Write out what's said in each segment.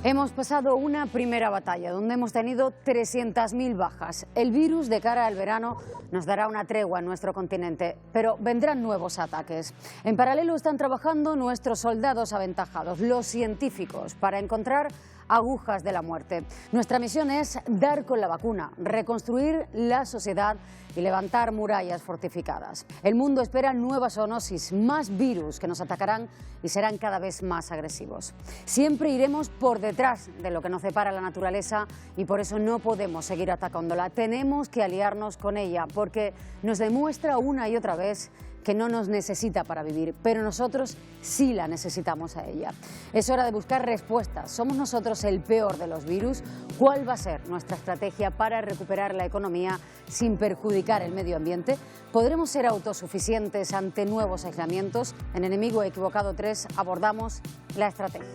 Hemos pasado una primera batalla donde hemos tenido 300.000 bajas. El virus de cara al verano nos dará una tregua en nuestro continente, pero vendrán nuevos ataques. En paralelo están trabajando nuestros soldados aventajados, los científicos, para encontrar agujas de la muerte. Nuestra misión es dar con la vacuna, reconstruir la sociedad y levantar murallas fortificadas. El mundo espera nuevas zoonosis, más virus que nos atacarán y serán cada vez más agresivos. Siempre iremos por detrás de lo que nos separa la naturaleza y por eso no podemos seguir atacándola. Tenemos que aliarnos con ella porque nos demuestra una y otra vez que no nos necesita para vivir, pero nosotros sí la necesitamos a ella. Es hora de buscar respuestas. ¿Somos nosotros el peor de los virus? ¿Cuál va a ser nuestra estrategia para recuperar la economía sin perjudicar el medio ambiente? ¿Podremos ser autosuficientes ante nuevos aislamientos? En Enemigo Equivocado 3 abordamos la estrategia.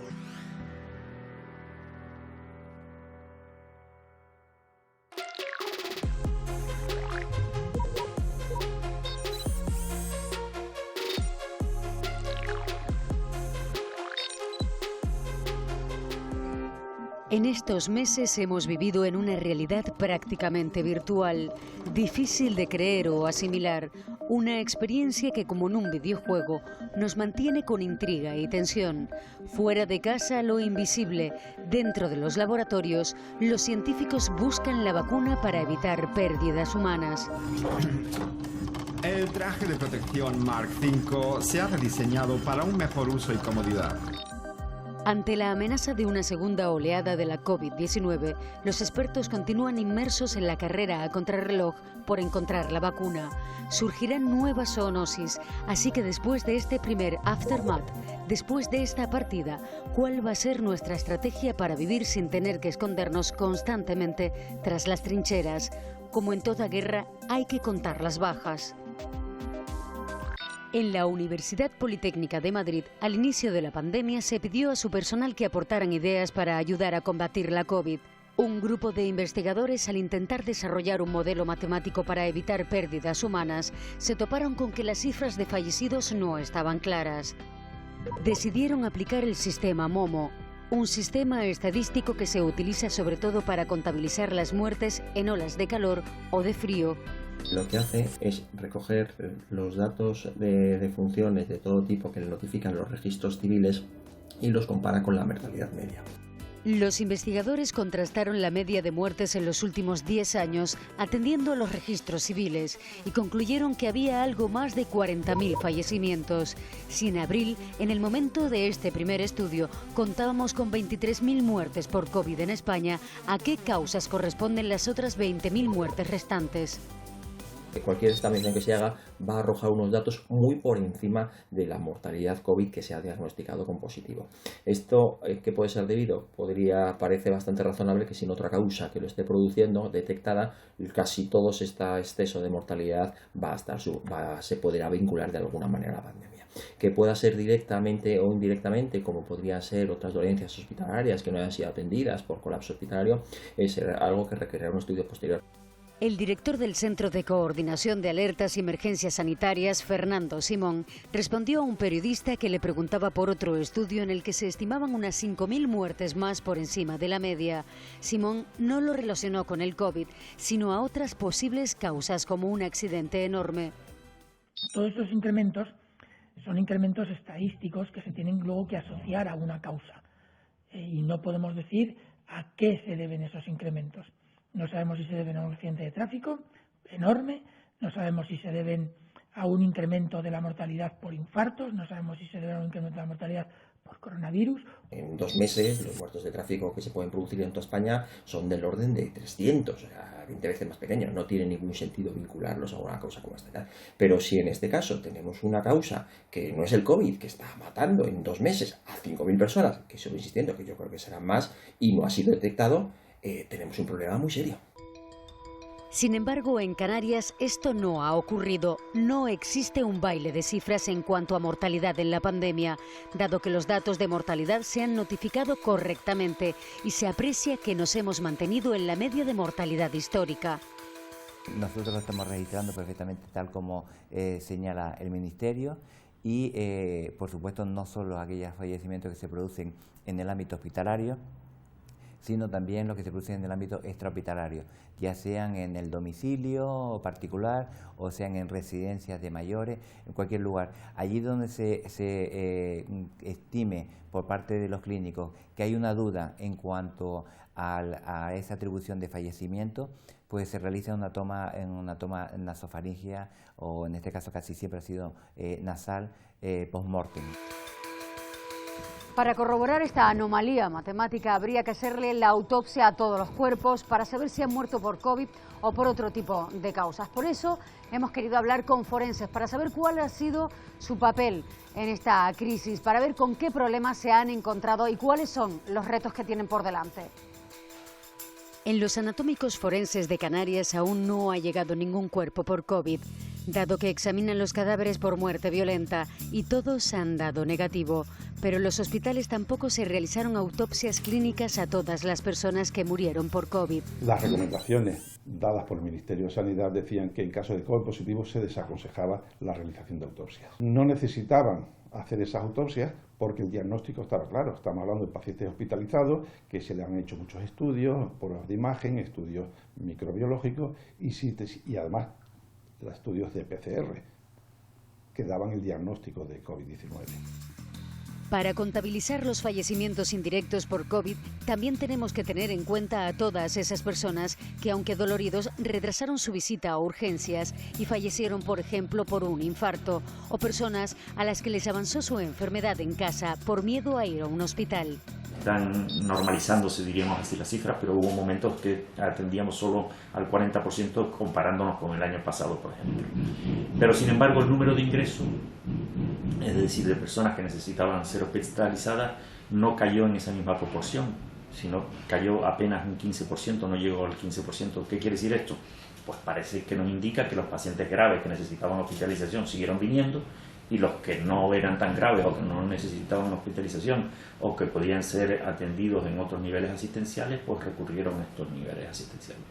En estos meses hemos vivido en una realidad prácticamente virtual, difícil de creer o asimilar, una experiencia que, como en un videojuego, nos mantiene con intriga y tensión. Fuera de casa, lo invisible. Dentro de los laboratorios, los científicos buscan la vacuna para evitar pérdidas humanas. El traje de protección Mark V se ha rediseñado para un mejor uso y comodidad. Ante la amenaza de una segunda oleada de la COVID-19, los expertos continúan inmersos en la carrera a contrarreloj por encontrar la vacuna. Surgirán nuevas zoonosis, así que después de este primer aftermath, después de esta partida, ¿cuál va a ser nuestra estrategia para vivir sin tener que escondernos constantemente tras las trincheras? Como en toda guerra, hay que contar las bajas. En la Universidad Politécnica de Madrid, al inicio de la pandemia, se pidió a su personal que aportaran ideas para ayudar a combatir la COVID. Un grupo de investigadores, al intentar desarrollar un modelo matemático para evitar pérdidas humanas, se toparon con que las cifras de fallecidos no estaban claras. Decidieron aplicar el sistema MOMO, un sistema estadístico que se utiliza sobre todo para contabilizar las muertes en olas de calor o de frío. Lo que hace es recoger los datos de funciones de todo tipo que le notifican los registros civiles y los compara con la mortalidad media. Los investigadores contrastaron la media de muertes en los últimos 10 años atendiendo a los registros civiles y concluyeron que había algo más de 40.000 fallecimientos. Si en abril, en el momento de este primer estudio, contábamos con 23.000 muertes por COVID en España, ¿a qué causas corresponden las otras 20.000 muertes restantes? Cualquier establecición que se haga va a arrojar unos datos muy por encima de la mortalidad COVID que se ha diagnosticado con positivo. ¿Esto qué puede ser debido? Parece bastante razonable que sin otra causa que lo esté produciendo detectada, casi todo este exceso de mortalidad se podrá vincular de alguna manera a la pandemia. Que pueda ser directamente o indirectamente, como podrían ser otras dolencias hospitalarias que no hayan sido atendidas por colapso hospitalario, es algo que requerirá un estudio posterior. El director del Centro de Coordinación de Alertas y Emergencias Sanitarias, Fernando Simón, respondió a un periodista que le preguntaba por otro estudio en el que se estimaban unas 5.000 muertes más por encima de la media. Simón no lo relacionó con el COVID, sino a otras posibles causas como un accidente enorme. Todos estos incrementos son incrementos estadísticos que se tienen luego que asociar a una causa. Y no podemos decir a qué se deben esos incrementos. No sabemos si se deben a un accidente de tráfico enorme, no sabemos si se deben a un incremento de la mortalidad por infartos, no sabemos si se deben a un incremento de la mortalidad por coronavirus. En 2 meses, los muertos de tráfico que se pueden producir en toda España son del orden de 300, o sea, 20 veces más pequeños. No tiene ningún sentido vincularlos a una causa como esta. Pero si en este caso tenemos una causa que no es el COVID, que está matando en 2 meses a 5.000 personas, que sigo insistiendo que yo creo que serán más, y no ha sido detectado, tenemos un problema muy serio. Sin embargo, en Canarias esto no ha ocurrido. No existe un baile de cifras en cuanto a mortalidad en la pandemia, dado que los datos de mortalidad se han notificado correctamente y se aprecia que nos hemos mantenido en la media de mortalidad histórica. Nosotros lo estamos registrando perfectamente tal como señala el Ministerio y, por supuesto, no solo aquellos fallecimientos que se producen en el ámbito hospitalario, sino también los que se producen en el ámbito extrahospitalario, ya sean en el domicilio particular o sean en residencias de mayores, en cualquier lugar. Allí donde se estime por parte de los clínicos que hay una duda en cuanto a esa atribución de fallecimiento, pues se realiza una toma nasofaringea, o en este caso casi siempre ha sido nasal, post-mortem. Para corroborar esta anomalía matemática habría que hacerle la autopsia a todos los cuerpos para saber si han muerto por COVID o por otro tipo de causas. Por eso hemos querido hablar con forenses para saber cuál ha sido su papel en esta crisis, para ver con qué problemas se han encontrado y cuáles son los retos que tienen por delante. En los anatómicos forenses de Canarias aún no ha llegado ningún cuerpo por COVID, dado que examinan los cadáveres por muerte violenta y todos han dado negativo. Pero en los hospitales tampoco se realizaron autopsias clínicas a todas las personas que murieron por COVID. Las recomendaciones dadas por el Ministerio de Sanidad decían que en caso de COVID positivo se desaconsejaba la realización de autopsias. No necesitaban hacer esas autopsias porque el diagnóstico estaba claro. Estamos hablando de pacientes hospitalizados que se le han hecho muchos estudios, pruebas de imagen, estudios microbiológicos y además estudios de PCR que daban el diagnóstico de COVID-19. Para contabilizar los fallecimientos indirectos por COVID, también tenemos que tener en cuenta a todas esas personas que, aunque doloridos, retrasaron su visita a urgencias y fallecieron, por ejemplo, por un infarto, o personas a las que les avanzó su enfermedad en casa por miedo a ir a un hospital. Están normalizándose, diríamos así, las cifras, pero hubo momentos que atendíamos solo al 40% comparándonos con el año pasado, por ejemplo. Pero, sin embargo, el número de ingresos, es decir, de personas que necesitaban ser hospitalizadas, no cayó en esa misma proporción, sino cayó apenas un 15%, no llegó al 15%. ¿Qué quiere decir esto? Pues parece que nos indica que los pacientes graves que necesitaban hospitalización siguieron viniendo, y los que no eran tan graves o que no necesitaban hospitalización o que podían ser atendidos en otros niveles asistenciales, pues recurrieron a estos niveles asistenciales.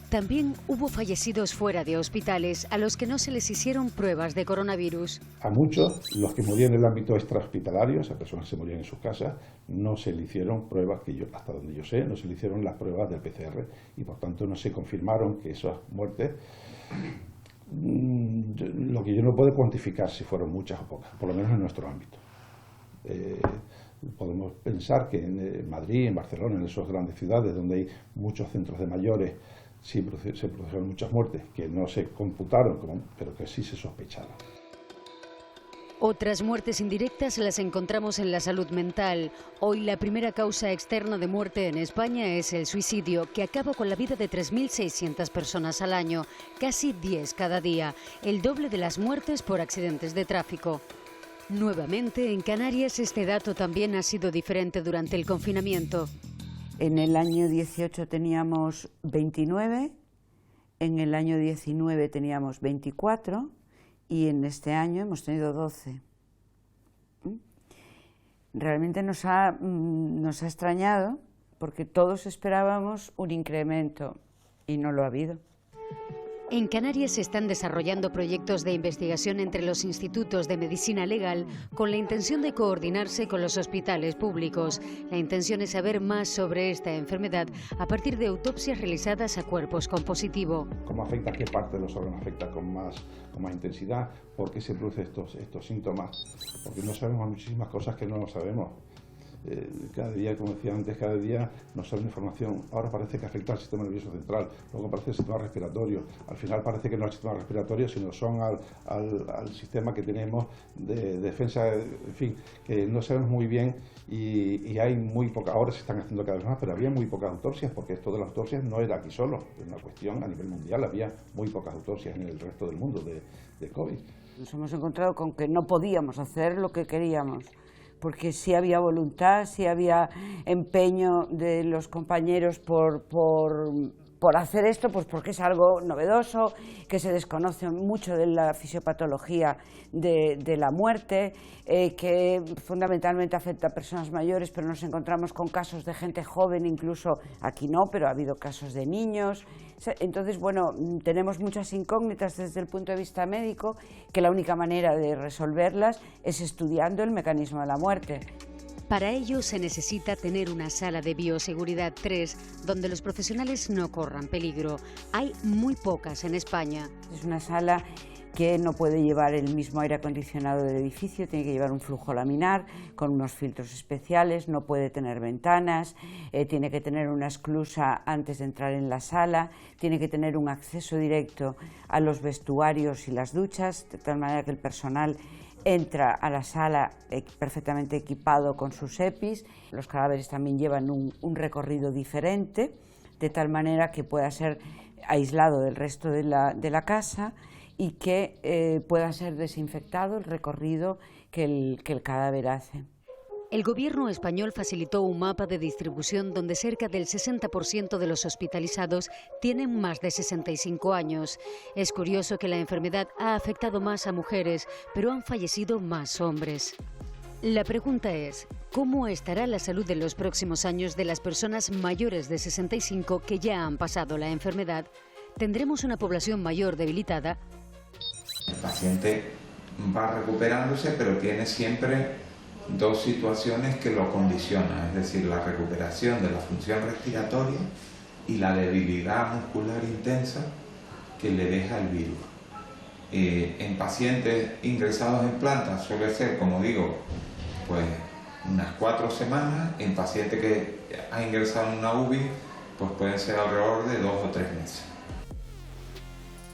También hubo fallecidos fuera de hospitales a los que no se les hicieron pruebas de coronavirus. A muchos, los que morían en el ámbito extrahospitalario, esas personas se morían en sus casas, no se le hicieron pruebas, hasta donde yo sé, no se le hicieron las pruebas del PCR y por tanto no se confirmaron que esas muertes, lo que yo no puedo cuantificar si fueron muchas o pocas, por lo menos en nuestro ámbito. Podemos pensar que en Madrid, en Barcelona, en esas grandes ciudades donde hay muchos centros de mayores, sí se produjeron muchas muertes que no se computaron, pero que sí se sospecharon. Otras muertes indirectas las encontramos en la salud mental. Hoy la primera causa externa de muerte en España es el suicidio, que acaba con la vida de 3.600 personas al año, casi 10 cada día, el doble de las muertes por accidentes de tráfico. Nuevamente, en Canarias este dato también ha sido diferente durante el confinamiento. En el año 18 teníamos 29, en el año 19 teníamos 24 y en este año hemos tenido 12. Realmente nos ha extrañado porque todos esperábamos un incremento y no lo ha habido. En Canarias se están desarrollando proyectos de investigación entre los institutos de medicina legal con la intención de coordinarse con los hospitales públicos. La intención es saber más sobre esta enfermedad a partir de autopsias realizadas a cuerpos con positivo. ¿Cómo afecta? ¿Qué parte de los órganos afecta con más intensidad? ¿Por qué se producen estos síntomas? Porque no sabemos muchísimas cosas que no lo sabemos. Cada día, como decía antes, cada día nos sale información. Ahora parece que afecta al sistema nervioso central, luego parece el sistema respiratorio, al final parece que no es el sistema respiratorio, sino son al sistema que tenemos de defensa, en fin, que no sabemos muy bien y hay muy pocas, ahora se están haciendo cada vez más, pero había muy pocas autopsias, porque esto de las autopsias no era aquí solo, es una cuestión a nivel mundial, había muy pocas autopsias en el resto del mundo de COVID. Nos hemos encontrado con que no podíamos hacer lo que queríamos, porque sí había voluntad, sí había empeño de los compañeros por hacer esto, pues porque es algo novedoso, que se desconoce mucho de la fisiopatología de la muerte, que fundamentalmente afecta a personas mayores, pero nos encontramos con casos de gente joven, incluso aquí no, pero ha habido casos de niños. Entonces, bueno, tenemos muchas incógnitas desde el punto de vista médico, que la única manera de resolverlas es estudiando el mecanismo de la muerte. Para ello se necesita tener una sala de bioseguridad 3 donde los profesionales no corran peligro. Hay muy pocas en España. Es una sala que no puede llevar el mismo aire acondicionado del edificio, tiene que llevar un flujo laminar con unos filtros especiales, no puede tener ventanas, tiene que tener una esclusa antes de entrar en la sala, tiene que tener un acceso directo a los vestuarios y las duchas, de tal manera que el personal entra a la sala perfectamente equipado con sus EPIs. Los cadáveres también llevan un recorrido diferente, de tal manera que pueda ser aislado del resto de la casa y que pueda ser desinfectado el recorrido que el cadáver hace. El gobierno español facilitó un mapa de distribución donde cerca del 60% de los hospitalizados tienen más de 65 años. Es curioso que la enfermedad ha afectado más a mujeres, pero han fallecido más hombres. La pregunta es, ¿cómo estará la salud en los próximos años de las personas mayores de 65 que ya han pasado la enfermedad? ¿Tendremos una población mayor debilitada? El paciente va recuperándose, pero tiene siempre dos situaciones que lo condicionan, es decir, la recuperación de la función respiratoria y la debilidad muscular intensa que le deja el virus. En pacientes ingresados en planta suele ser, como digo, pues unas 4 semanas. En paciente que ha ingresado en una UBI, pues pueden ser alrededor de 2 o 3 meses.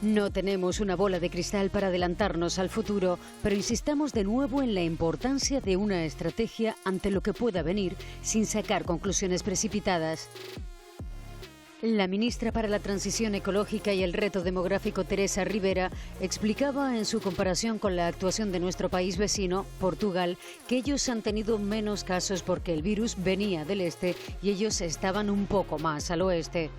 No tenemos una bola de cristal para adelantarnos al futuro, pero insistamos de nuevo en la importancia de una estrategia ante lo que pueda venir sin sacar conclusiones precipitadas. La ministra para la Transición Ecológica y el Reto Demográfico, Teresa Rivera, explicaba en su comparación con la actuación de nuestro país vecino, Portugal, que ellos han tenido menos casos porque el virus venía del este y ellos estaban un poco más al oeste.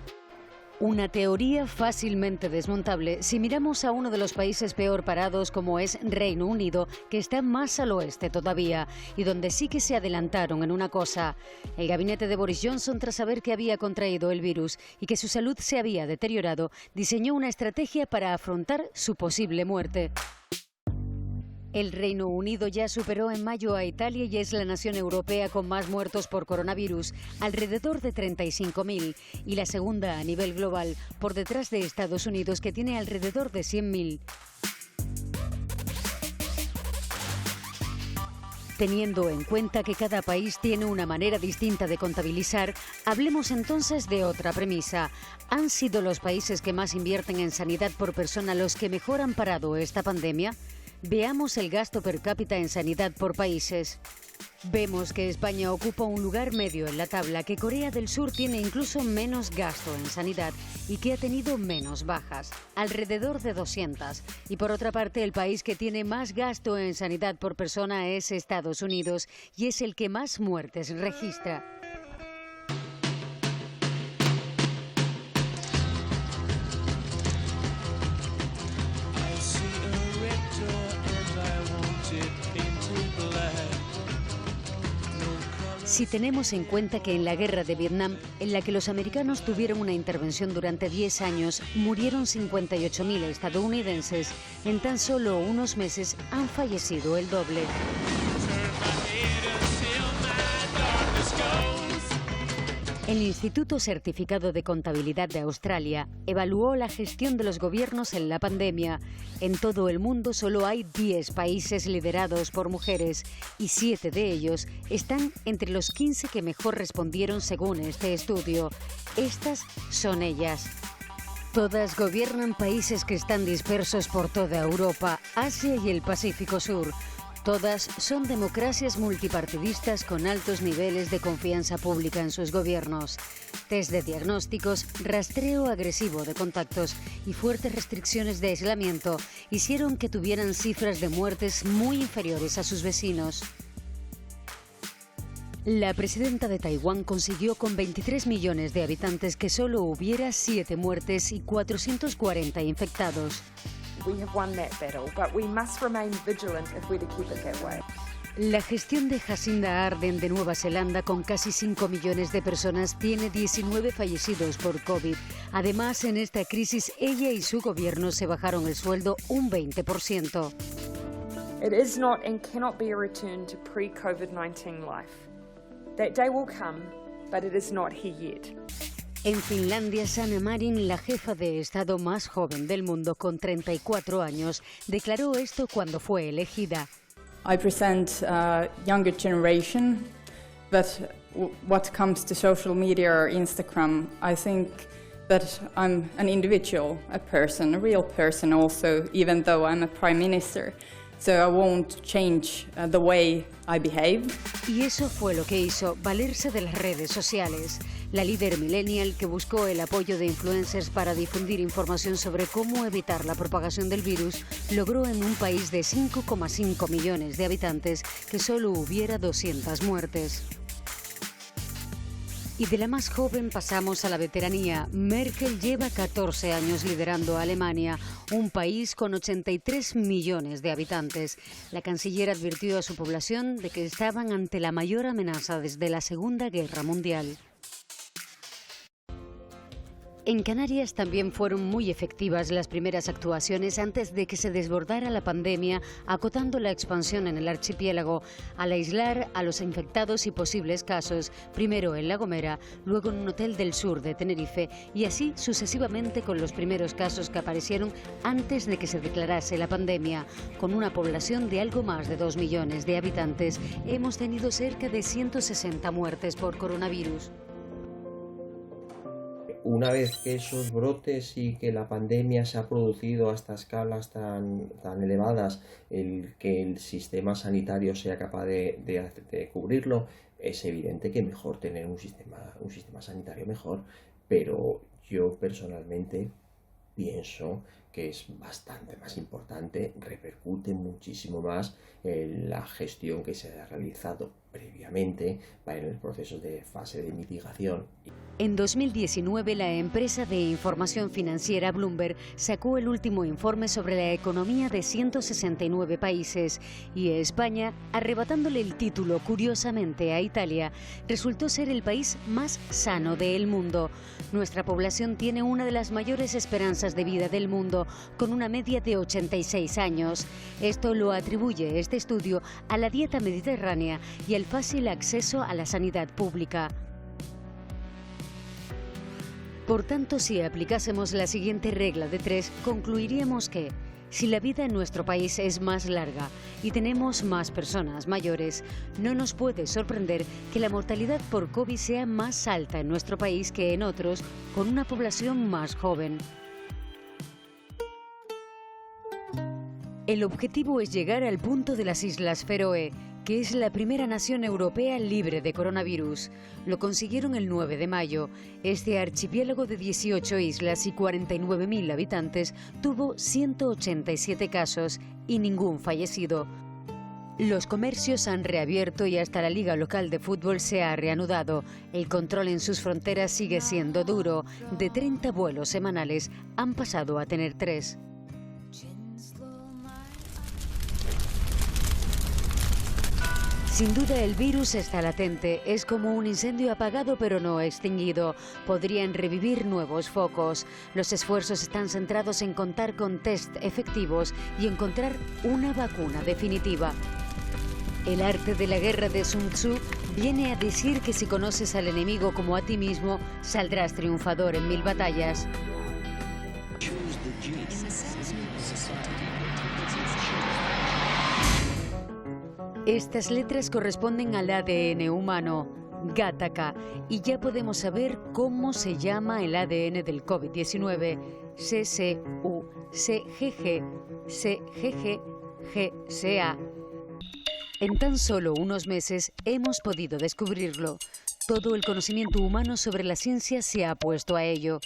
Una teoría fácilmente desmontable si miramos a uno de los países peor parados como es Reino Unido, que está más al oeste todavía y donde sí que se adelantaron en una cosa. El gabinete de Boris Johnson, tras saber que había contraído el virus y que su salud se había deteriorado, diseñó una estrategia para afrontar su posible muerte. El Reino Unido ya superó en mayo a Italia y es la nación europea con más muertos por coronavirus, alrededor de 35.000, y la segunda a nivel global, por detrás de Estados Unidos, que tiene alrededor de 100.000. Teniendo en cuenta que cada país tiene una manera distinta de contabilizar, hablemos entonces de otra premisa. ¿Han sido los países que más invierten en sanidad por persona los que mejor han parado esta pandemia? Veamos el gasto per cápita en sanidad por países. Vemos que España ocupa un lugar medio en la tabla, que Corea del Sur tiene incluso menos gasto en sanidad y que ha tenido menos bajas, alrededor de 200. Y por otra parte, el país que tiene más gasto en sanidad por persona es Estados Unidos y es el que más muertes registra. Si tenemos en cuenta que en la guerra de Vietnam, en la que los americanos tuvieron una intervención durante 10 años, murieron 58.000 estadounidenses, en tan solo unos meses han fallecido el doble. El Instituto Certificado de Contabilidad de Australia evaluó la gestión de los gobiernos en la pandemia. En todo el mundo solo hay 10 países liderados por mujeres y 7 de ellos están entre los 15 que mejor respondieron según este estudio. Estas son ellas. Todas gobiernan países que están dispersos por toda Europa, Asia y el Pacífico Sur. Todas son democracias multipartidistas con altos niveles de confianza pública en sus gobiernos. Test de diagnósticos, rastreo agresivo de contactos y fuertes restricciones de aislamiento hicieron que tuvieran cifras de muertes muy inferiores a sus vecinos. La presidenta de Taiwán consiguió con 23 millones de habitantes que solo hubiera 7 muertes y 440 infectados. La gestión de Jacinda Ardern de Nueva Zelanda, con casi 5 millones de personas, tiene 19 fallecidos por COVID. Además, en esta crisis, ella y su gobierno se bajaron el sueldo un 20%. It is not and cannot be a return to pre-COVID-19 life. That day will come, but it is not here yet. En Finlandia, Sanna Marin, la jefa de Estado más joven del mundo con 34 años, declaró esto cuando fue elegida. I present a younger generation, but what comes to social media or Instagram, I think that I'm an individual, a person, a real person also, even though I'm a prime minister. So I won't change the way I behave. Y eso fue lo que hizo, valerse de las redes sociales. La líder millennial que buscó el apoyo de influencers para difundir información sobre cómo evitar la propagación del virus, logró en un país de 5,5 millones de habitantes que solo hubiera 200 muertes. Y de la más joven pasamos a la veteranía. Merkel lleva 14 años liderando a Alemania, un país con 83 millones de habitantes. La canciller advirtió a su población de que estaban ante la mayor amenaza desde la Segunda Guerra Mundial. En Canarias también fueron muy efectivas las primeras actuaciones antes de que se desbordara la pandemia, acotando la expansión en el archipiélago, al aislar a los infectados y posibles casos, primero en La Gomera, luego en un hotel del sur de Tenerife, y así sucesivamente con los primeros casos que aparecieron antes de que se declarase la pandemia. Con una población de algo más de 2 millones de habitantes, hemos tenido cerca de 160 muertes por coronavirus. Una vez que esos brotes y que la pandemia se ha producido a estas escalas tan elevadas, que el sistema sanitario sea capaz de cubrirlo, es evidente que mejor tener un sistema sanitario mejor, pero yo personalmente pienso que es bastante más importante, repercute muchísimo más en la gestión que se ha realizado previamente para el proceso de fase de mitigación. En 2019, la empresa de información financiera Bloomberg sacó el último informe sobre la economía de 169 países y España, arrebatándole el título curiosamente a Italia, resultó ser el país más sano del mundo. Nuestra población tiene una de las mayores esperanzas de vida del mundo, con una media de 86 años. Esto lo atribuye este estudio a la dieta mediterránea y al fácil acceso a la sanidad pública. Por tanto, si aplicásemos la siguiente regla de 3, concluiríamos que si la vida en nuestro país es más larga y tenemos más personas mayores, no nos puede sorprender que la mortalidad por COVID sea más alta en nuestro país que en otros, con una población más joven. El objetivo es llegar al punto de las Islas Feroe, que es la primera nación europea libre de coronavirus. Lo consiguieron el 9 de mayo. Este archipiélago de 18 islas y 49.000 habitantes tuvo 187 casos y ningún fallecido. Los comercios han reabierto y hasta la liga local de fútbol se ha reanudado. El control en sus fronteras sigue siendo duro. De 30 vuelos semanales han pasado a tener 3. Sin duda el virus está latente, es como un incendio apagado pero no extinguido. Podrían revivir nuevos focos. Los esfuerzos están centrados en contar con test efectivos y encontrar una vacuna definitiva. El arte de la guerra de Sun Tzu viene a decir que si conoces al enemigo como a ti mismo, saldrás triunfador en 1000 batallas. Estas letras corresponden al ADN humano, Gattaca, y ya podemos saber cómo se llama el ADN del COVID-19, CCU, CGG, CGG, GCA. En tan solo unos meses hemos podido descubrirlo. Todo el conocimiento humano sobre la ciencia se ha puesto a ello.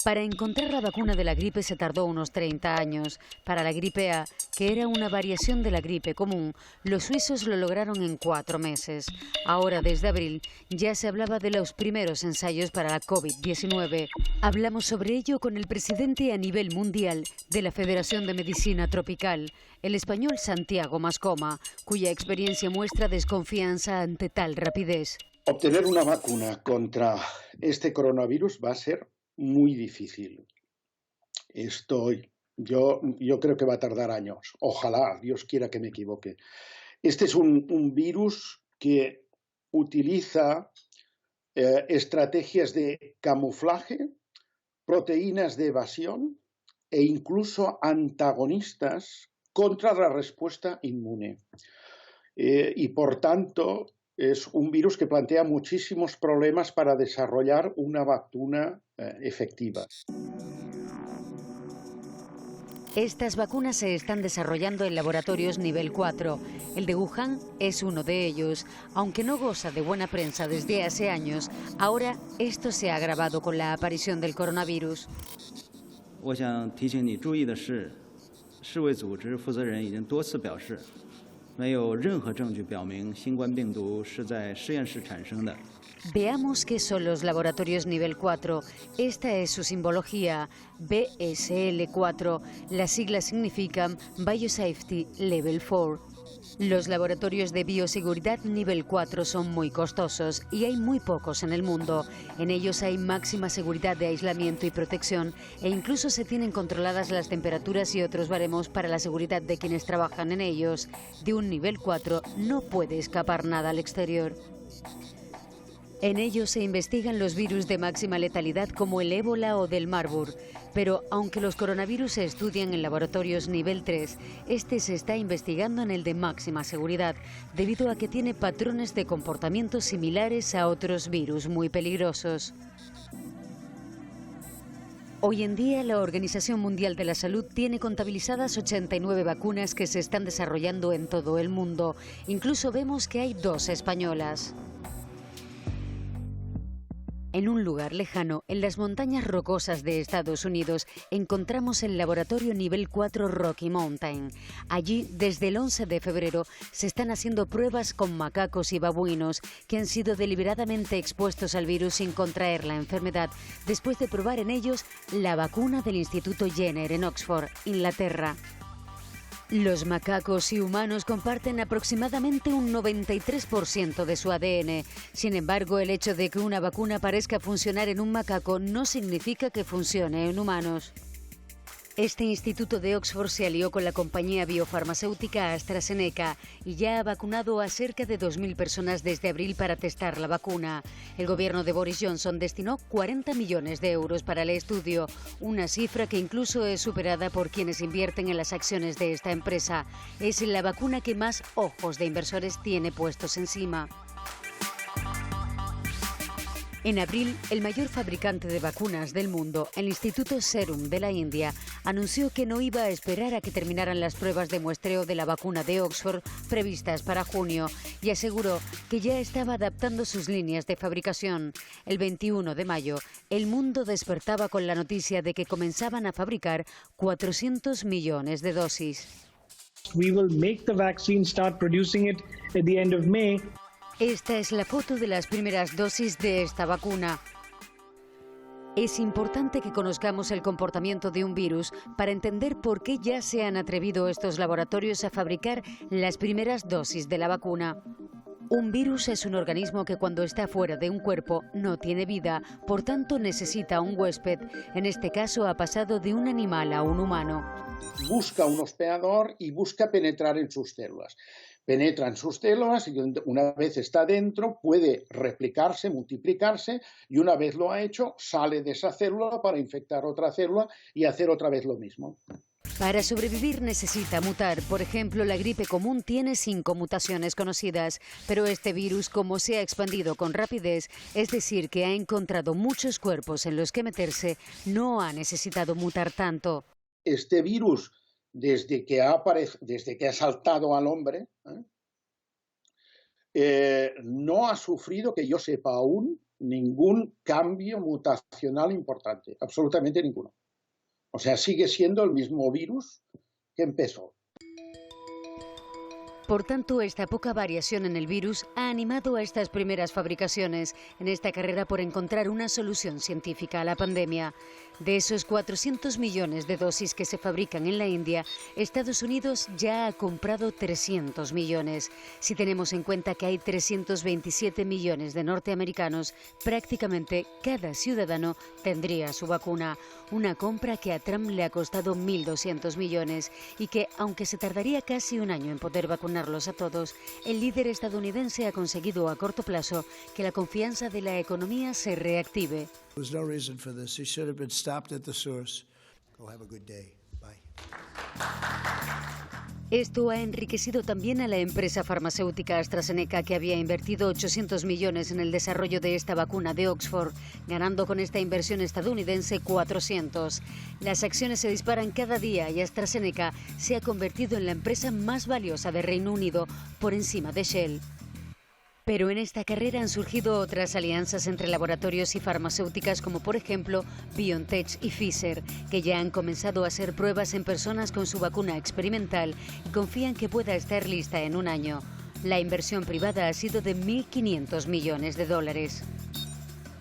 Para encontrar la vacuna de la gripe se tardó unos 30 años. Para la gripe A, que era una variación de la gripe común, los suizos lo lograron en 4 meses. Ahora, desde abril, ya se hablaba de los primeros ensayos para la COVID-19. Hablamos sobre ello con el presidente a nivel mundial de la Federación de Medicina Tropical, el español Santiago Mascoma, cuya experiencia muestra desconfianza ante tal rapidez. Obtener una vacuna contra este coronavirus va a ser muy difícil. Yo creo que va a tardar años. Ojalá, Dios quiera que me equivoque. Este es un virus que utiliza estrategias de camuflaje, proteínas de evasión e incluso antagonistas contra la respuesta inmune. Y por tanto es un virus que plantea muchísimos problemas para desarrollar una vacuna efectiva. Estas vacunas se están desarrollando en laboratorios nivel 4. El de Wuhan es uno de ellos. Aunque no goza de buena prensa desde hace años, ahora esto se ha agravado con la aparición del coronavirus. 我想提醒你注意的是，世卫组织负责人已经多次表示，没有任何证据表明新冠病毒是在实验室产生的。 Veamos qué son los laboratorios nivel 4. Esta es su simbología, BSL4. Las siglas significan Biosafety Level 4. Los laboratorios de bioseguridad nivel 4 son muy costosos y hay muy pocos en el mundo. En ellos hay máxima seguridad de aislamiento y protección e incluso se tienen controladas las temperaturas y otros baremos para la seguridad de quienes trabajan en ellos. De un nivel 4 no puede escapar nada al exterior. En ellos se investigan los virus de máxima letalidad como el ébola o del Marburg. Pero aunque los coronavirus se estudian en laboratorios nivel 3, este se está investigando en el de máxima seguridad, debido a que tiene patrones de comportamiento similares a otros virus muy peligrosos. Hoy en día, la Organización Mundial de la Salud tiene contabilizadas 89 vacunas que se están desarrollando en todo el mundo. Incluso vemos que hay 2 españolas. En un lugar lejano, en las montañas rocosas de Estados Unidos, encontramos el laboratorio nivel 4 Rocky Mountain. Allí, desde el 11 de febrero, se están haciendo pruebas con macacos y babuinos que han sido deliberadamente expuestos al virus sin contraer la enfermedad, después de probar en ellos la vacuna del Instituto Jenner en Oxford, Inglaterra. Los macacos y humanos comparten aproximadamente un 93% de su ADN. Sin embargo, el hecho de que una vacuna parezca funcionar en un macaco no significa que funcione en humanos. Este instituto de Oxford se alió con la compañía biofarmacéutica AstraZeneca y ya ha vacunado a cerca de 2.000 personas desde abril para testar la vacuna. El gobierno de Boris Johnson destinó 40 millones de euros para el estudio, una cifra que incluso es superada por quienes invierten en las acciones de esta empresa. Es la vacuna que más ojos de inversores tiene puestos encima. En abril, el mayor fabricante de vacunas del mundo, el Instituto Serum de la India, anunció que no iba a esperar a que terminaran las pruebas de muestreo de la vacuna de Oxford previstas para junio y aseguró que ya estaba adaptando sus líneas de fabricación. El 21 de mayo, el mundo despertaba con la noticia de que comenzaban a fabricar 400 millones de dosis. We will make the vaccine, start producing it at the end of May. Esta es la foto de las primeras dosis de esta vacuna. Es importante que conozcamos el comportamiento de un virus para entender por qué ya se han atrevido estos laboratorios a fabricar las primeras dosis de la vacuna. Un virus es un organismo que cuando está fuera de un cuerpo no tiene vida, por tanto necesita un huésped. En este caso ha pasado de un animal a un humano. Busca un hospedador y busca penetrar en sus células. Penetra en sus células y una vez está dentro puede replicarse, multiplicarse y una vez lo ha hecho sale de esa célula para infectar otra célula y hacer otra vez lo mismo. Para sobrevivir necesita mutar. Por ejemplo, la gripe común tiene 5 mutaciones conocidas, pero este virus, como se ha expandido con rapidez, es decir, que ha encontrado muchos cuerpos en los que meterse, no ha necesitado mutar tanto. Este virus, desde que ha saltado al hombre, no ha sufrido, que yo sepa aún, ningún cambio mutacional importante, absolutamente ninguno. O sea, sigue siendo el mismo virus que empezó. Por tanto, esta poca variación en el virus ha animado a estas primeras fabricaciones en esta carrera por encontrar una solución científica a la pandemia. De esos 400 millones de dosis que se fabrican en la India, Estados Unidos ya ha comprado 300 millones. Si tenemos en cuenta que hay 327 millones de norteamericanos, prácticamente cada ciudadano tendría su vacuna. Una compra que a Trump le ha costado 1.200 millones y que, aunque se tardaría casi un año en poder vacunar vacunarlos a todos, el líder estadounidense ha conseguido a corto plazo que la confianza de la economía se reactive. There's no reason for this. He should have been stopped at the source. Go have a good day. Bye. Esto ha enriquecido también a la empresa farmacéutica AstraZeneca, que había invertido 800 millones en el desarrollo de esta vacuna de Oxford, ganando con esta inversión estadounidense 400. Las acciones se disparan cada día y AstraZeneca se ha convertido en la empresa más valiosa de Reino Unido, por encima de Shell. Pero en esta carrera han surgido otras alianzas entre laboratorios y farmacéuticas, como por ejemplo BioNTech y Pfizer, que ya han comenzado a hacer pruebas en personas con su vacuna experimental y confían que pueda estar lista en un año. La inversión privada ha sido de 1.500 millones de dólares.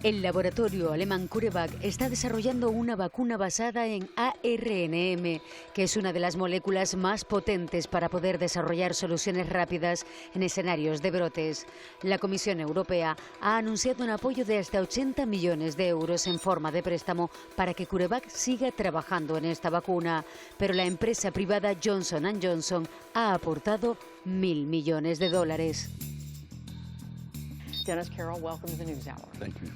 El laboratorio alemán CureVac está desarrollando una vacuna basada en ARNM, que es una de las moléculas más potentes para poder desarrollar soluciones rápidas en escenarios de brotes. La Comisión Europea ha anunciado un apoyo de hasta 80 millones de euros en forma de préstamo para que CureVac siga trabajando en esta vacuna, pero la empresa privada Johnson & Johnson ha aportado 1.000 millones de dólares. Dennis Carroll, welcome to the NewsHour. Thank you.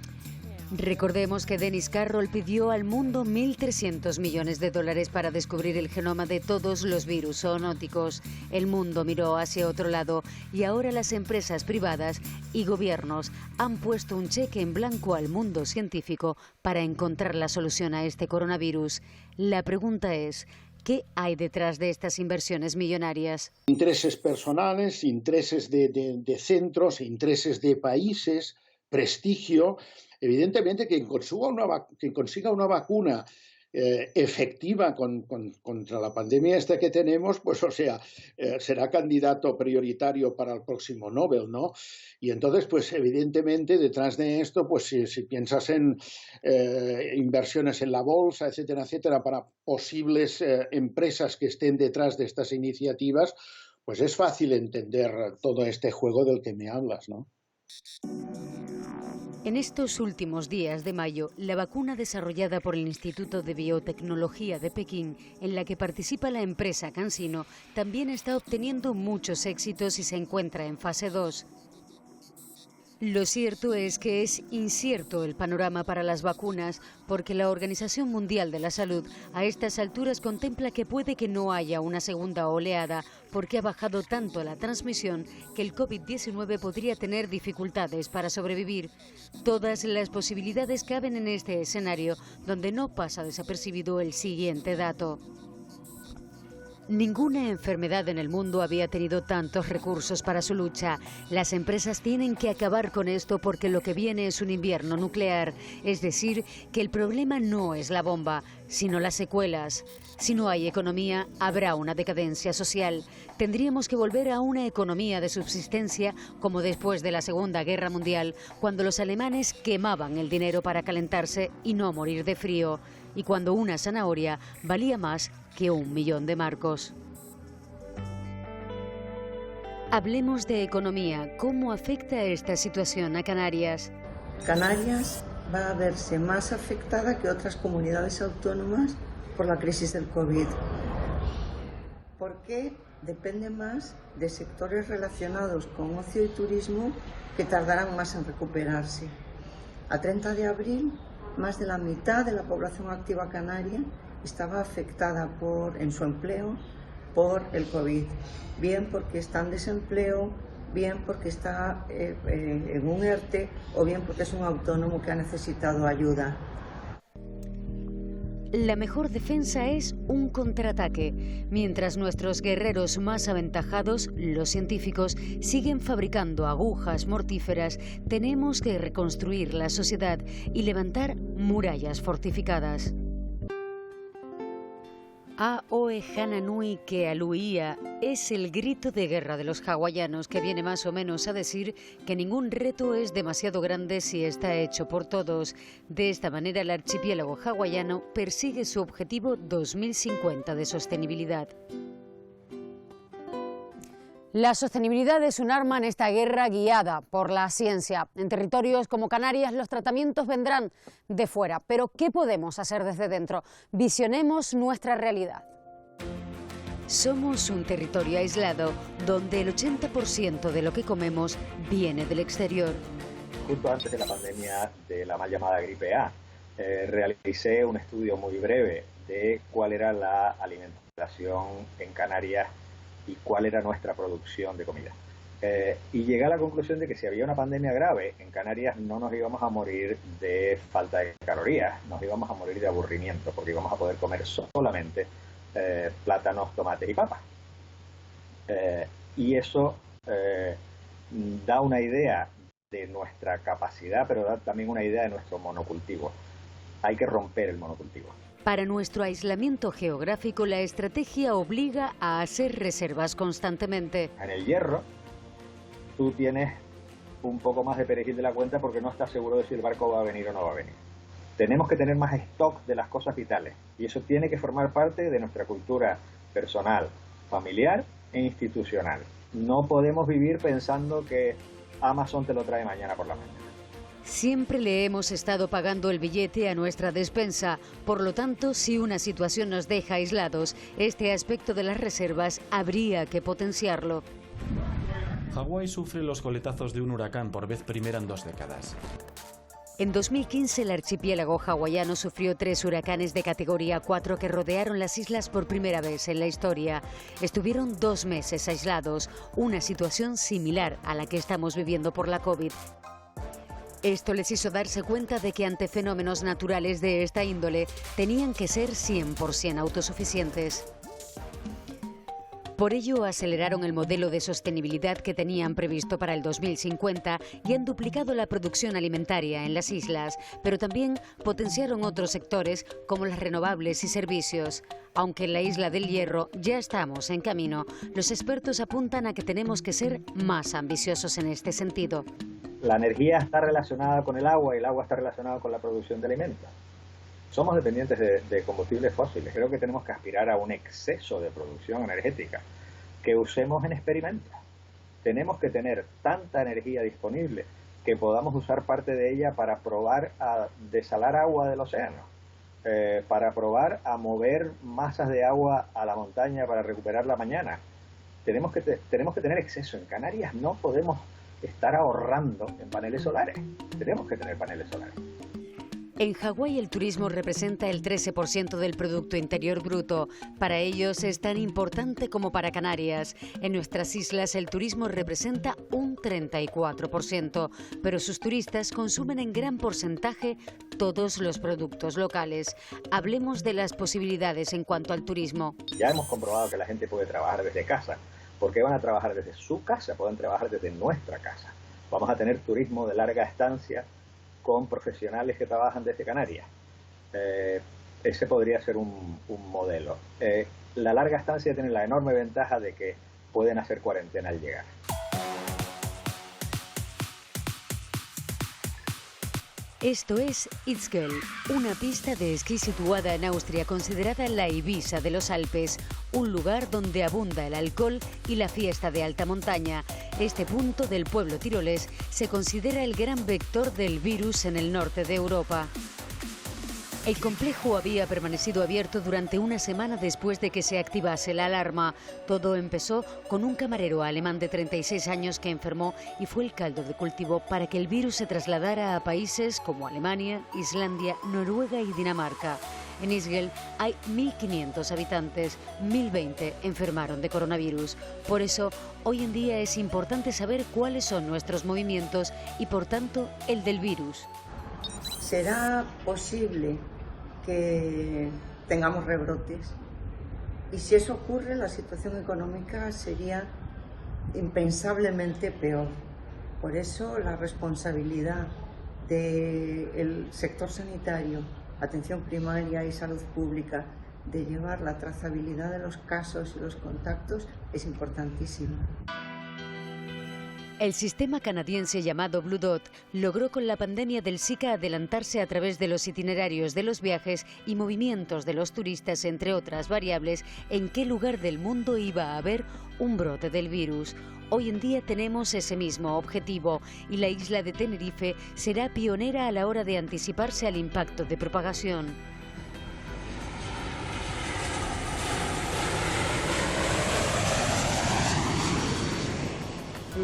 Recordemos que Dennis Carroll pidió al mundo 1.300 millones de dólares para descubrir el genoma de todos los virus zoonóticos. El mundo miró hacia otro lado y ahora las empresas privadas y gobiernos han puesto un cheque en blanco al mundo científico para encontrar la solución a este coronavirus. La pregunta es, ¿qué hay detrás de estas inversiones millonarias? Intereses personales, intereses de centros, intereses de países, prestigio. Evidentemente, quien consiga una vacuna efectiva contra la pandemia esta que tenemos, pues o sea, será candidato prioritario para el próximo Nobel, ¿no? Y entonces, pues evidentemente, detrás de esto, pues si piensas en inversiones en la bolsa, etcétera, etcétera, para posibles empresas que estén detrás de estas iniciativas, pues es fácil entender todo este juego del que me hablas, ¿no? En estos últimos días de mayo, la vacuna desarrollada por el Instituto de Biotecnología de Pekín, en la que participa la empresa CanSino, también está obteniendo muchos éxitos y se encuentra en fase 2. Lo cierto es que es incierto el panorama para las vacunas, porque la Organización Mundial de la Salud a estas alturas contempla que puede que no haya una segunda oleada, porque ha bajado tanto la transmisión que el COVID-19 podría tener dificultades para sobrevivir. Todas las posibilidades caben en este escenario, donde no pasa desapercibido el siguiente dato. Ninguna enfermedad en el mundo había tenido tantos recursos para su lucha. Las empresas tienen que acabar con esto porque lo que viene es un invierno nuclear. Es decir, que el problema no es la bomba, sino las secuelas. Si no hay economía, habrá una decadencia social. Tendríamos que volver a una economía de subsistencia como después de la Segunda Guerra Mundial, cuando los alemanes quemaban el dinero para calentarse y no morir de frío, y cuando una zanahoria valía más que 1.000.000 de marcos. Hablemos de economía. ¿Cómo afecta esta situación a Canarias? Canarias va a verse más afectada que otras comunidades autónomas por la crisis del COVID, porque depende más de sectores relacionados con ocio y turismo que tardarán más en recuperarse. A 30 de abril, más de la mitad de la población activa canaria estaba afectada en su empleo por el COVID, bien porque está en desempleo, bien porque está en un ERTE o bien porque es un autónomo que ha necesitado ayuda. La mejor defensa es un contraataque. Mientras nuestros guerreros más aventajados, los científicos, siguen fabricando agujas mortíferas, tenemos que reconstruir la sociedad y levantar murallas fortificadas. Aoe Hananui Kealuia es el grito de guerra de los hawaianos, que viene más o menos a decir que ningún reto es demasiado grande si está hecho por todos. De esta manera, el archipiélago hawaiano persigue su objetivo 2050 de sostenibilidad. La sostenibilidad es un arma en esta guerra guiada por la ciencia. En territorios como Canarias los tratamientos vendrán de fuera, pero ¿qué podemos hacer desde dentro? Visionemos nuestra realidad. Somos un territorio aislado donde el 80% de lo que comemos viene del exterior. Justo antes de la pandemia de la mal llamada gripe A, realicé un estudio muy breve de cuál era la alimentación en Canarias y cuál era nuestra producción de comida. Y llegué a la conclusión de que si había una pandemia grave en Canarias no nos íbamos a morir de falta de calorías, nos íbamos a morir de aburrimiento, porque íbamos a poder comer solamente plátanos, tomates y papas. Y eso da una idea de nuestra capacidad, pero da también una idea de nuestro monocultivo. Hay que romper el monocultivo. Para nuestro aislamiento geográfico, la estrategia obliga a hacer reservas constantemente. En el Hierro, tú tienes un poco más de perejil de la cuenta porque no estás seguro de si el barco va a venir o no va a venir. Tenemos que tener más stock de las cosas vitales y eso tiene que formar parte de nuestra cultura personal, familiar e institucional. No podemos vivir pensando que Amazon te lo trae mañana por la mañana. Siempre le hemos estado pagando el billete a nuestra despensa. Por lo tanto, si una situación nos deja aislados, este aspecto de las reservas habría que potenciarlo. Hawái sufre los coletazos de un huracán por vez primera en 2 décadas. En 2015, el archipiélago hawaiano sufrió 3 huracanes de categoría 4 que rodearon las islas por primera vez en la historia. Estuvieron 2 meses aislados, una situación similar a la que estamos viviendo por la COVID. Esto les hizo darse cuenta de que ante fenómenos naturales de esta índole tenían que ser 100% autosuficientes. Por ello, aceleraron el modelo de sostenibilidad que tenían previsto para el 2050 y han duplicado la producción alimentaria en las islas, pero también potenciaron otros sectores como las renovables y servicios. Aunque en la isla del Hierro ya estamos en camino, los expertos apuntan a que tenemos que ser más ambiciosos en este sentido. La energía está relacionada con el agua y el agua está relacionada con la producción de alimentos. Somos dependientes de combustibles fósiles. Creo que tenemos que aspirar a un exceso de producción energética que usemos en experimentos. Tenemos que tener tanta energía disponible que podamos usar parte de ella para probar a desalar agua del océano, para probar a mover masas de agua a la montaña para recuperarla mañana. Tenemos que tener exceso. En Canarias no podemos estar ahorrando en paneles solares. Tenemos que tener paneles solares. En Hawái el turismo representa el 13% del Producto Interior Bruto. Para ellos es tan importante como para Canarias. En nuestras islas el turismo representa un 34%, pero sus turistas consumen en gran porcentaje todos los productos locales. Hablemos de las posibilidades en cuanto al turismo. Ya hemos comprobado que la gente puede trabajar desde casa. ¿Por qué van a trabajar desde su casa? Pueden trabajar desde nuestra casa. Vamos a tener turismo de larga estancia con profesionales que trabajan desde Canarias. Ese podría ser un modelo. La larga estancia tiene la enorme ventaja de que pueden hacer cuarentena al llegar. Esto es Itzgel, una pista de esquí situada en Austria, considerada la Ibiza de los Alpes, un lugar donde abunda el alcohol y la fiesta de alta montaña. Este punto del pueblo tirolés se considera el gran vector del virus en el norte de Europa. El complejo había permanecido abierto durante una semana después de que se activase la alarma. Todo empezó con un camarero alemán de 36 años que enfermó y fue el caldo de cultivo para que el virus se trasladara a países como Alemania, Islandia, Noruega y Dinamarca. En Itzgel hay 1.500 habitantes, 1.020 enfermaron de coronavirus. Por eso, hoy en día es importante saber cuáles son nuestros movimientos y, por tanto, el del virus. ¿Será posible que tengamos rebrotes? Y si eso ocurre, la situación económica sería impensablemente peor. Por eso la responsabilidad del sector sanitario, atención primaria y salud pública, de llevar la trazabilidad de los casos y los contactos es importantísima. El sistema canadiense llamado Blue Dot logró con la pandemia del Zika adelantarse a través de los itinerarios de los viajes y movimientos de los turistas, entre otras variables, en qué lugar del mundo iba a haber un brote del virus. Hoy en día tenemos ese mismo objetivo y la isla de Tenerife será pionera a la hora de anticiparse al impacto de propagación.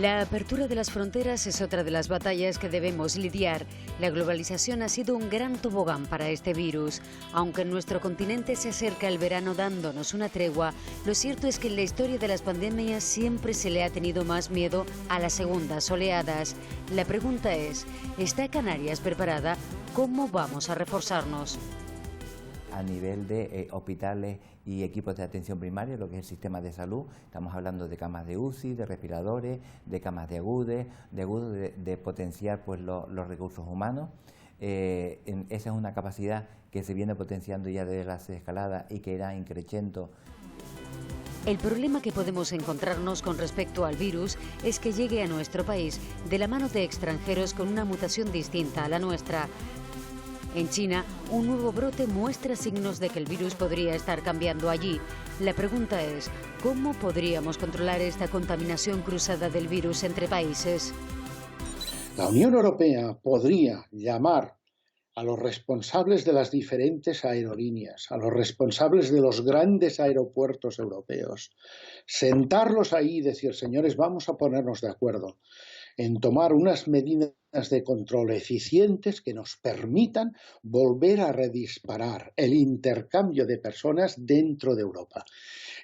La apertura de las fronteras es otra de las batallas que debemos lidiar. La globalización ha sido un gran tobogán para este virus. Aunque en nuestro continente se acerca el verano dándonos una tregua, lo cierto es que en la historia de las pandemias siempre se le ha tenido más miedo a las segundas oleadas. La pregunta es, ¿está Canarias preparada? ¿Cómo vamos a reforzarnos? A nivel de hospitales y equipos de atención primaria, lo que es el sistema de salud, estamos hablando de camas de UCI, de respiradores, de camas de de potenciar pues los recursos humanos. Esa es una capacidad que se viene potenciando ya desde la desescalada y que irá increciendo. El problema que podemos encontrarnos con respecto al virus es que llegue a nuestro país de la mano de extranjeros con una mutación distinta a la nuestra. En China, un nuevo brote muestra signos de que el virus podría estar cambiando allí. La pregunta es, ¿cómo podríamos controlar esta contaminación cruzada del virus entre países? La Unión Europea podría llamar a los responsables de las diferentes aerolíneas, a los responsables de los grandes aeropuertos europeos, sentarlos ahí y decir, señores, vamos a ponernos de acuerdo en tomar unas medidas de control eficientes que nos permitan volver a redisparar el intercambio de personas dentro de Europa.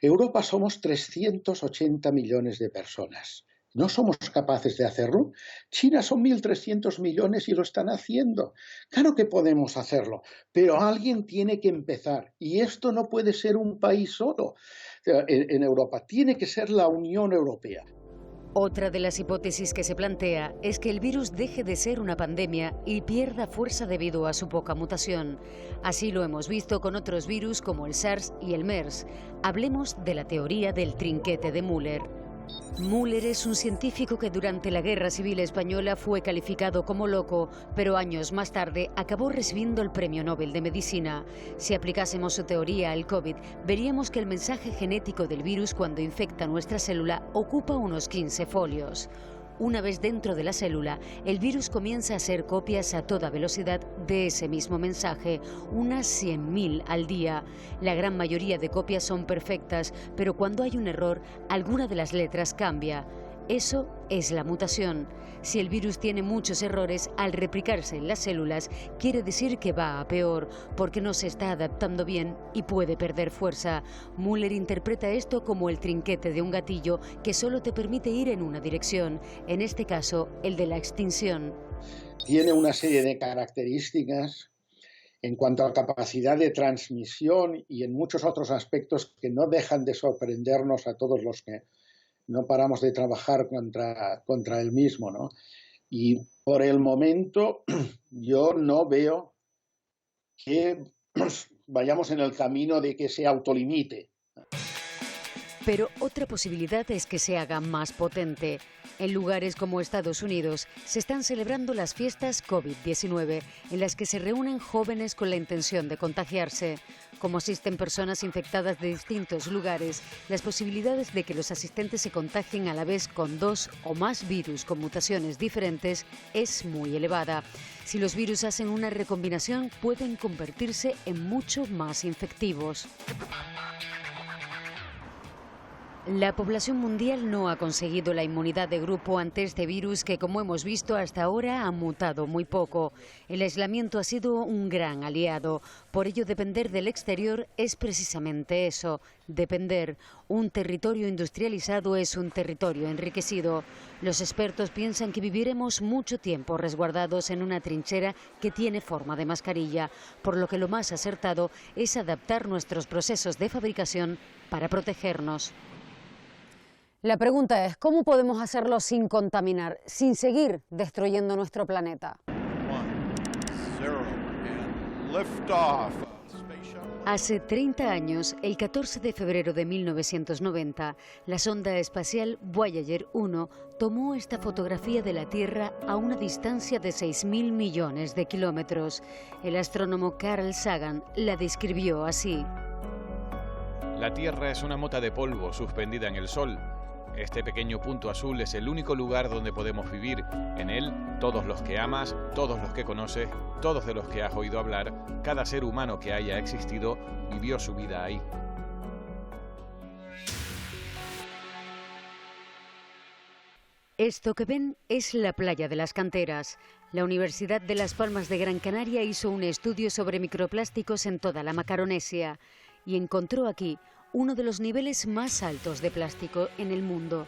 Europa somos 380 millones de personas. ¿No somos capaces de hacerlo? China son 1.300 millones y lo están haciendo. Claro que podemos hacerlo, pero alguien tiene que empezar. Y esto no puede ser un país solo en Europa, tiene que ser la Unión Europea. Otra de las hipótesis que se plantea es que el virus deje de ser una pandemia y pierda fuerza debido a su poca mutación. Así lo hemos visto con otros virus como el SARS y el MERS. Hablemos de la teoría del trinquete de Müller. Müller es un científico que durante la Guerra Civil Española fue calificado como loco, pero años más tarde acabó recibiendo el Premio Nobel de Medicina. Si aplicásemos su teoría al COVID, veríamos que el mensaje genético del virus cuando infecta nuestra célula ocupa unos 15 folios. Una vez dentro de la célula, el virus comienza a hacer copias a toda velocidad de ese mismo mensaje, unas 100.000 al día. La gran mayoría de copias son perfectas, pero cuando hay un error, alguna de las letras cambia. Eso es la mutación. Si el virus tiene muchos errores, al replicarse en las células, quiere decir que va a peor, porque no se está adaptando bien y puede perder fuerza. Müller interpreta esto como el trinquete de un gatillo que solo te permite ir en una dirección, en este caso, el de la extinción. Tiene una serie de características en cuanto a capacidad de transmisión y en muchos otros aspectos que no dejan de sorprendernos a todos los que no paramos de trabajar contra el mismo, ¿no? Y por el momento yo no veo que vayamos en el camino de que se autolimite. Pero otra posibilidad es que se haga más potente. En lugares como Estados Unidos se están celebrando las fiestas COVID-19, en las que se reúnen jóvenes con la intención de contagiarse. Como asisten personas infectadas de distintos lugares, las posibilidades de que los asistentes se contagien a la vez con 2 o más virus con mutaciones diferentes es muy elevada. Si los virus hacen una recombinación, pueden convertirse en mucho más infectivos. La población mundial no ha conseguido la inmunidad de grupo ante este virus que, como hemos visto hasta ahora, ha mutado muy poco. El aislamiento ha sido un gran aliado. Por ello, depender del exterior es precisamente eso, depender. Un territorio industrializado es un territorio enriquecido. Los expertos piensan que viviremos mucho tiempo resguardados en una trinchera que tiene forma de mascarilla, por lo que lo más acertado es adaptar nuestros procesos de fabricación para protegernos. La pregunta es, ¿cómo podemos hacerlo sin contaminar, sin seguir destruyendo nuestro planeta? Hace 30 años, el 14 de febrero de 1990, la sonda espacial Voyager 1 tomó esta fotografía de la Tierra a una distancia de 6.000 millones de kilómetros. El astrónomo Carl Sagan la describió así. La Tierra es una mota de polvo suspendida en el Sol. Este pequeño punto azul es el único lugar donde podemos vivir. En él, todos los que amas, todos los que conoces, todos de los que has oído hablar, cada ser humano que haya existido, vivió su vida ahí. Esto que ven es la playa de las Canteras. La Universidad de Las Palmas de Gran Canaria hizo un estudio sobre microplásticos en toda la Macaronesia y encontró aquí uno de los niveles más altos de plástico en el mundo.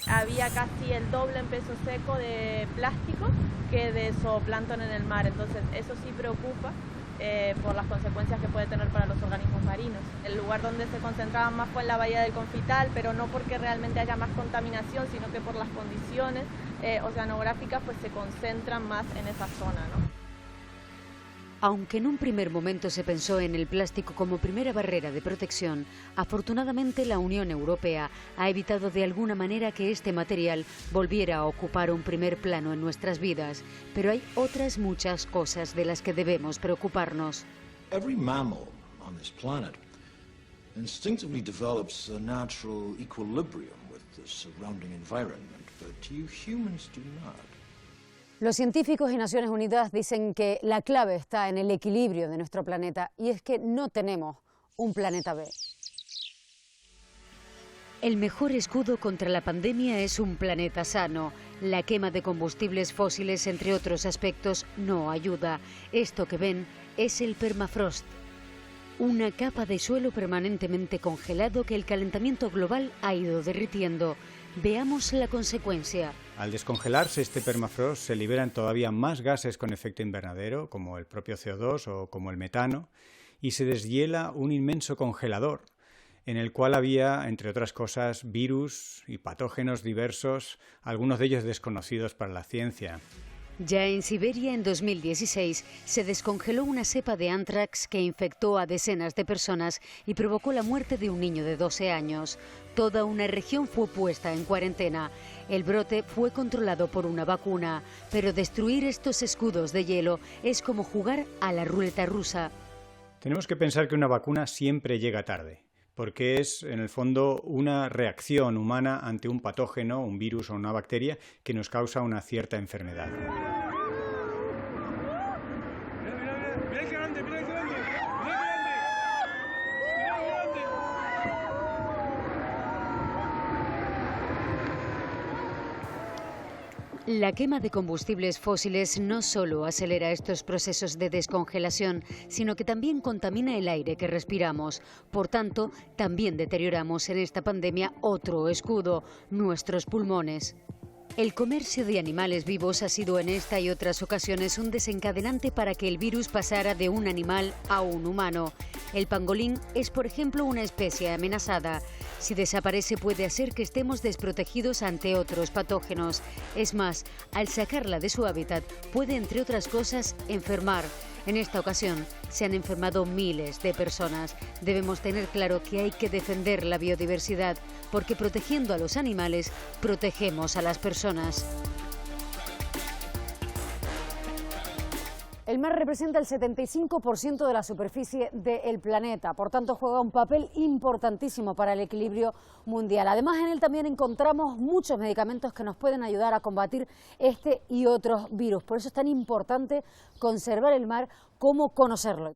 Había casi el doble en peso seco de plástico que de zooplancton en el mar, entonces eso sí preocupa por las consecuencias que puede tener para los organismos marinos. El lugar donde se concentraban más fue en la bahía del Confital, pero no porque realmente haya más contaminación, sino que por las condiciones oceanográficas pues se concentran más en esa zona, ¿no? Aunque en un primer momento se pensó en el plástico como primera barrera de protección, afortunadamente la Unión Europea ha evitado de alguna manera que este material volviera a ocupar un primer plano en nuestras vidas. Pero hay otras muchas cosas de las que debemos preocuparnos. Every mammal on this planet instinctively develops a natural equilibrium with the surrounding environment, but you humans do not. Los científicos y Naciones Unidas dicen que la clave está en el equilibrio de nuestro planeta, y es que no tenemos un planeta B. El mejor escudo contra la pandemia es un planeta sano. La quema de combustibles fósiles, entre otros aspectos, no ayuda. Esto que ven es el permafrost, una capa de suelo permanentemente congelado que el calentamiento global ha ido derritiendo. Veamos la consecuencia. Al descongelarse este permafrost se liberan todavía más gases con efecto invernadero, como el propio CO2 o como el metano, y se deshiela un inmenso congelador, en el cual había, entre otras cosas, virus y patógenos diversos, algunos de ellos desconocidos para la ciencia. Ya en Siberia, en 2016, se descongeló una cepa de anthrax que infectó a decenas de personas y provocó la muerte de un niño de 12 años. Toda una región fue puesta en cuarentena. El brote fue controlado por una vacuna, pero destruir estos escudos de hielo es como jugar a la ruleta rusa. Tenemos que pensar que una vacuna siempre llega tarde, porque es, en el fondo, una reacción humana ante un patógeno, un virus o una bacteria que nos causa una cierta enfermedad. La quema de combustibles fósiles no solo acelera estos procesos de descongelación, sino que también contamina el aire que respiramos. Por tanto, también deterioramos en esta pandemia otro escudo, nuestros pulmones. El comercio de animales vivos ha sido en esta y otras ocasiones un desencadenante para que el virus pasara de un animal a un humano. El pangolín es, por ejemplo, una especie amenazada. Si desaparece puede hacer que estemos desprotegidos ante otros patógenos. Es más, al sacarla de su hábitat puede, entre otras cosas, enfermar. En esta ocasión se han enfermado miles de personas. Debemos tener claro que hay que defender la biodiversidad, porque protegiendo a los animales, protegemos a las personas. El mar representa el 75% de la superficie del planeta, por tanto juega un papel importantísimo para el equilibrio mundial. Además, en él también encontramos muchos medicamentos que nos pueden ayudar a combatir este y otros virus. Por eso es tan importante conservar el mar como conocerlo.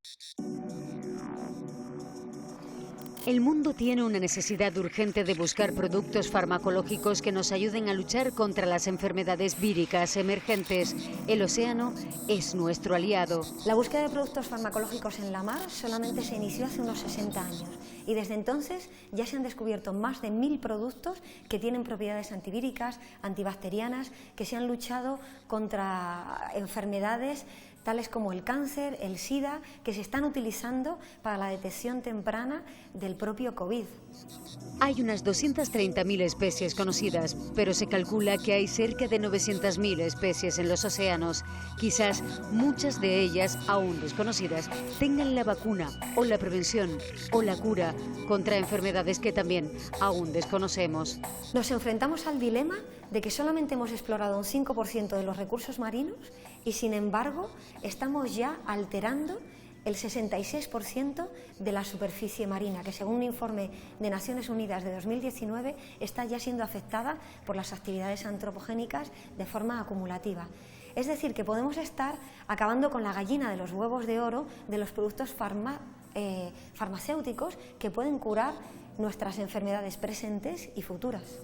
El mundo tiene una necesidad urgente de buscar productos farmacológicos que nos ayuden a luchar contra las enfermedades víricas emergentes. El océano es nuestro aliado. La búsqueda de productos farmacológicos en la mar solamente se inició hace unos 60 años y desde entonces ya se han descubierto más de 1000 productos que tienen propiedades antivíricas, antibacterianas, que se han luchado contra enfermedades tales como el cáncer, el SIDA, que se están utilizando para la detección temprana del propio COVID. Hay unas 230.000 especies conocidas, pero se calcula que hay cerca de 900.000 especies en los océanos. Quizás muchas de ellas, aún desconocidas, tengan la vacuna o la prevención o la cura contra enfermedades que también aún desconocemos. Nos enfrentamos al dilema de que solamente hemos explorado un 5% de los recursos marinos y, sin embargo, estamos ya alterando el 66% de la superficie marina, que según un informe de Naciones Unidas de 2019 está ya siendo afectada por las actividades antropogénicas de forma acumulativa. Es decir, que podemos estar acabando con la gallina de los huevos de oro de los productos farmacéuticos que pueden curar nuestras enfermedades presentes y futuras.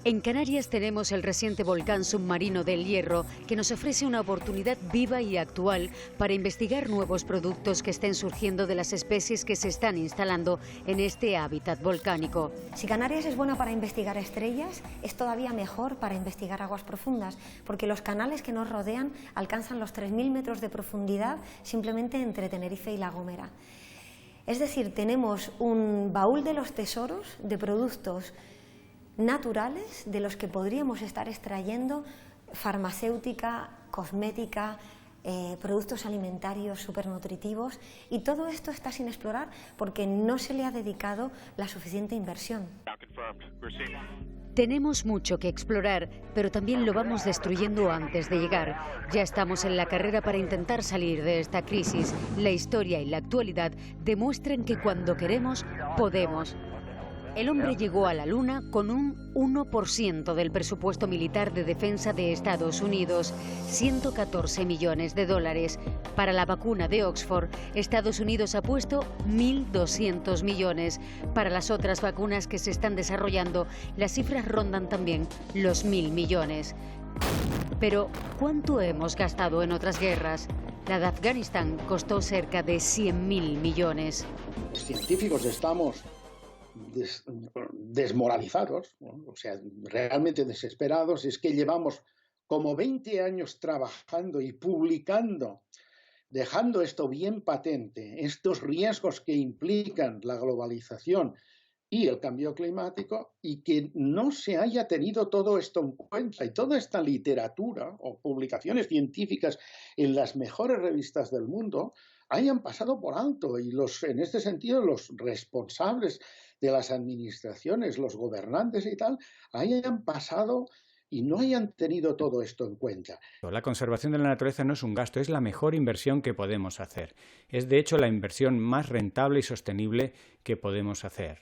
En Canarias tenemos el reciente volcán submarino del Hierro, que nos ofrece una oportunidad viva y actual para investigar nuevos productos que estén surgiendo de las especies que se están instalando en este hábitat volcánico. Si Canarias es buena para investigar estrellas, es todavía mejor para investigar aguas profundas, porque los canales que nos rodean alcanzan los 3.000 metros de profundidad simplemente entre Tenerife y La Gomera. Es decir, tenemos un baúl de los tesoros de productos naturales de los que podríamos estar extrayendo farmacéutica, cosmética, productos alimentarios supernutritivos, y todo esto está sin explorar porque no se le ha dedicado la suficiente inversión. Tenemos mucho que explorar, pero también lo vamos destruyendo antes de llegar. Ya estamos en la carrera para intentar salir de esta crisis. La historia y la actualidad demuestran que cuando queremos, podemos. El hombre llegó a la Luna con un 1% del presupuesto militar de defensa de Estados Unidos, 114 millones de dólares. Para la vacuna de Oxford, Estados Unidos ha puesto 1.200 millones. Para las otras vacunas que se están desarrollando, las cifras rondan también los 1.000 millones. Pero, ¿cuánto hemos gastado en otras guerras? La de Afganistán costó cerca de 100.000 millones. Los científicos estamos desmoralizados, ¿no? O sea, realmente desesperados. Es que llevamos como 20 años trabajando y publicando, dejando esto bien patente, estos riesgos que implican la globalización y el cambio climático, y que no se haya tenido todo esto en cuenta, y toda esta literatura o publicaciones científicas en las mejores revistas del mundo hayan pasado por alto, y en este sentido los responsables de las administraciones, los gobernantes y tal, hayan pasado y no hayan tenido todo esto en cuenta. La conservación de la naturaleza no es un gasto, es la mejor inversión que podemos hacer. Es de hecho la inversión más rentable y sostenible que podemos hacer.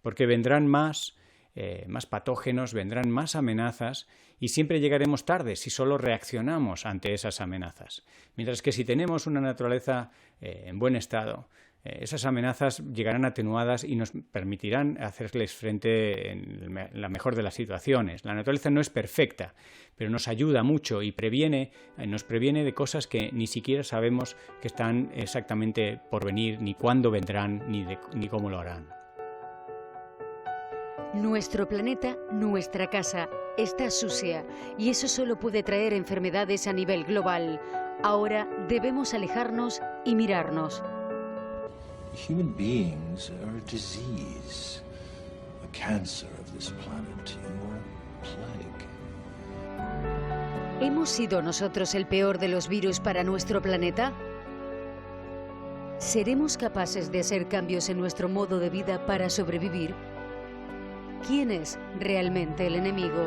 Porque vendrán más patógenos, vendrán más amenazas, y siempre llegaremos tarde si solo reaccionamos ante esas amenazas. Mientras que si tenemos una naturaleza en buen estado, esas amenazas llegarán atenuadas y nos permitirán hacerles frente en la mejor de las situaciones. La naturaleza no es perfecta, pero nos ayuda mucho y nos previene de cosas que ni siquiera sabemos que están exactamente por venir, ni cuándo vendrán, ni cómo lo harán. Nuestro planeta, nuestra casa, está sucia, y eso solo puede traer enfermedades a nivel global. Ahora debemos alejarnos y mirarnos. Human beings are a disease, a cancer of this planet, or a plague. ¿Hemos sido nosotros el peor de los virus para nuestro planeta? ¿Seremos capaces de hacer cambios en nuestro modo de vida para sobrevivir? ¿Quién es realmente el enemigo?